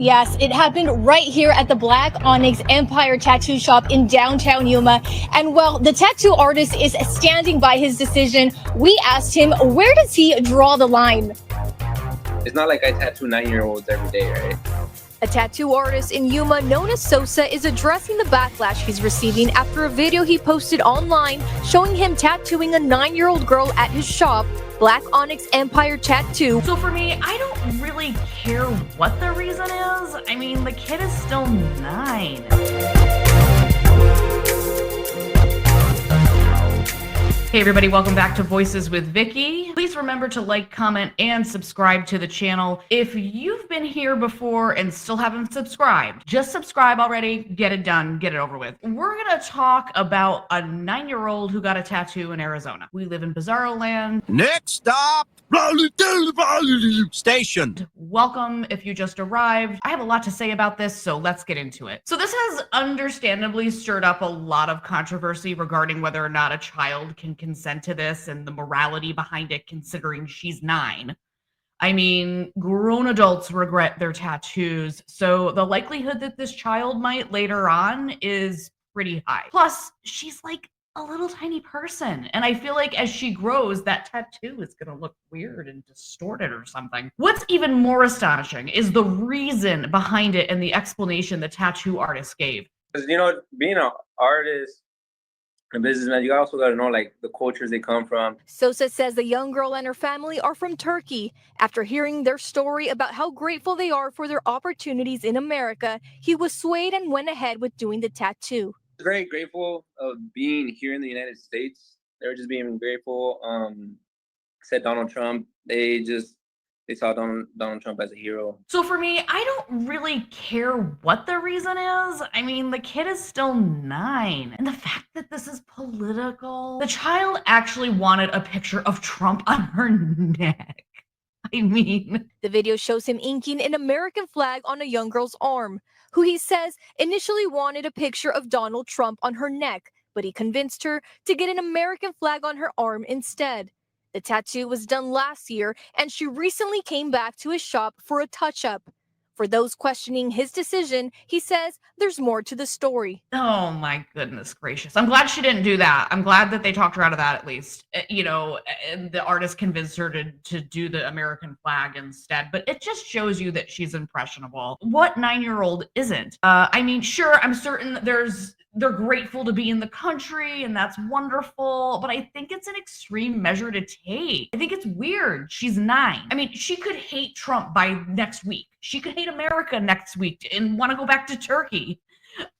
Yes, it happened right here at the Black Onyx Empire Tattoo Shop in downtown Yuma. And while the tattoo artist is standing by his decision, we asked him, where does he draw the line? It's not like I tattoo 9-year-olds every day, right? A tattoo artist in Yuma known as Sosa is addressing the backlash he's receiving after a video he posted online showing him tattooing a 9-year-old girl at his shop, Black Onyx Empire Tattoo. So for me, I don't really care what the reason is. I mean, the kid is still 9. Hey everybody, welcome back to Voices with Vicky. Please remember to like, comment, and subscribe to the channel. If you've been here before and still haven't subscribed, just subscribe already, get it done, get it over with. We're gonna talk about a 9-year-old who got a tattoo in Arizona. We live in Bizarro Land. Next stop, station. Welcome if you just arrived. I have a lot to say about this, so let's get into it. So this has understandably stirred up a lot of controversy regarding whether or not a child can consent to this and the morality behind it, considering she's 9. I mean, grown adults regret their tattoos, so the likelihood that this child might later on is pretty high. Plus, she's like a little tiny person, and I feel like as she grows, that tattoo is gonna look weird and distorted or something. What's even more astonishing is the reason behind it and the explanation the tattoo artist gave. Because, being an artist, a businessman, you also got to know, like, the cultures they come from. Sosa says the young girl and her family are from Turkey. After hearing their story about how grateful they are for their opportunities in America, he was swayed and went ahead with doing the tattoo. Very grateful of being here in the United States. They were just being grateful. Said Donald Trump. They saw Donald Trump as a hero. So for me, I don't really care what the reason is. I mean, the kid is still 9. And the fact that this is political, the child actually wanted a picture of Trump on her neck. I mean, the video shows him inking an American flag on a young girl's arm, who he says initially wanted a picture of Donald Trump on her neck, but he convinced her to get an American flag on her arm instead. The tattoo was done last year, and she recently came back to his shop for a touch-up. For those questioning his decision, he says there's more to the story. Oh my goodness gracious. I'm glad she didn't do that. I'm glad that they talked her out of that at least. And the artist convinced her to do the American flag instead. But it just shows you that she's impressionable. What 9-year-old isn't? I mean, sure, I'm certain they're grateful to be in the country and that's wonderful, but I think it's an extreme measure to take. I think it's weird. She's 9. I mean, she could hate Trump by next week. She could hate America next week and want to go back to Turkey.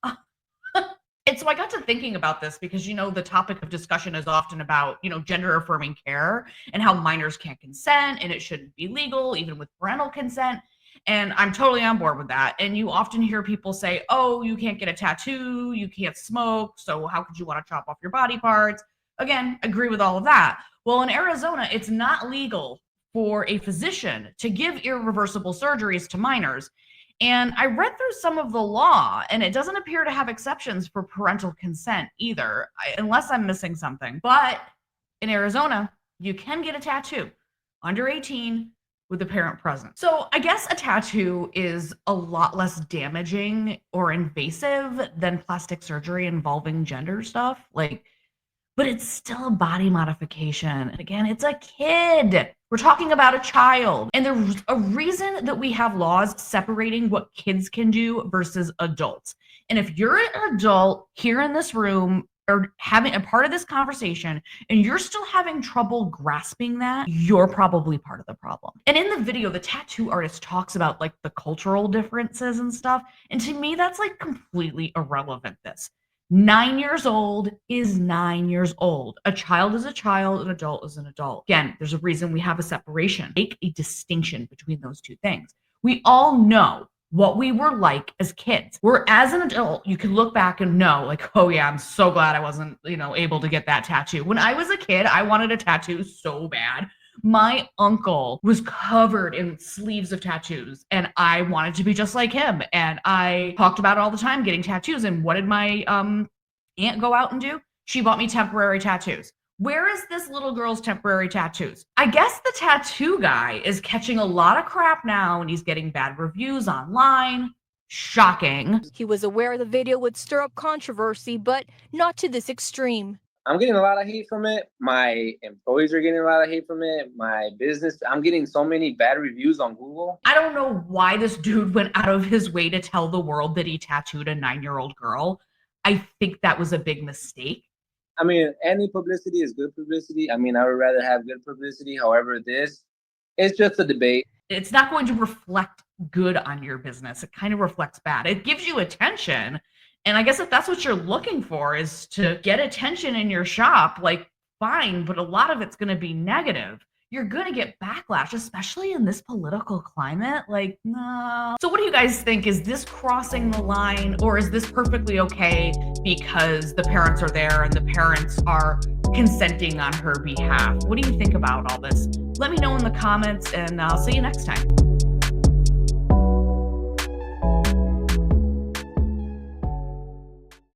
And so I got to thinking about this because, the topic of discussion is often about, gender affirming care and how minors can't consent and it shouldn't be legal, even with parental consent. And I'm totally on board with that. And you often hear people say, oh, you can't get a tattoo, you can't smoke, so how could you want to chop off your body parts? Again, agree with all of that. Well, in Arizona, it's not legal for a physician to give irreversible surgeries to minors. And I read through some of the law, and it doesn't appear to have exceptions for parental consent either, unless I'm missing something. But in Arizona, you can get a tattoo under 18 with the parent present. So I guess a tattoo is a lot less damaging or invasive than plastic surgery involving gender stuff. But it's still a body modification. Again, it's a kid. We're talking about a child. And there's a reason that we have laws separating what kids can do versus adults. And if you're an adult here in this room or having a part of this conversation and you're still having trouble grasping that, you're probably part of the problem. And in the video, the tattoo artist talks about the cultural differences and stuff. And to me, that's completely irrelevant. 9 years old is 9 years old. A child is a child, an adult is an adult. Again, there's a reason we have a separation. Make a distinction between those two things. We all know what we were like as kids. Where as an adult, you can look back and know, oh yeah, I'm so glad I wasn't, able to get that tattoo. When I was a kid, I wanted a tattoo so bad. My uncle was covered in sleeves of tattoos and I wanted to be just like him. And I talked about it all the time, getting tattoos. And what did my aunt go out and do? She bought me temporary tattoos. Where is this little girl's temporary tattoos? I guess the tattoo guy is catching a lot of crap now and he's getting bad reviews online. Shocking. He was aware the video would stir up controversy, but not to this extreme. I'm getting a lot of hate from it. My employees are getting a lot of hate from it. My business, I'm getting so many bad reviews on Google. I don't know why this dude went out of his way to tell the world that he tattooed a 9-year-old girl. I think that was a big mistake. I mean, any publicity is good publicity. I mean, I would rather have good publicity. However, it's just a debate. It's not going to reflect good on your business. It kind of reflects bad. It gives you attention. And I guess if that's what you're looking for is to get attention in your shop, like, fine, but a lot of it's going to be negative. You're going to get backlash, especially in this political climate. Like, no. So what do you guys think? Is this crossing the line, or is this perfectly okay because the parents are there and the parents are consenting on her behalf? What do you think about all this? Let me know in the comments, and I'll see you next time.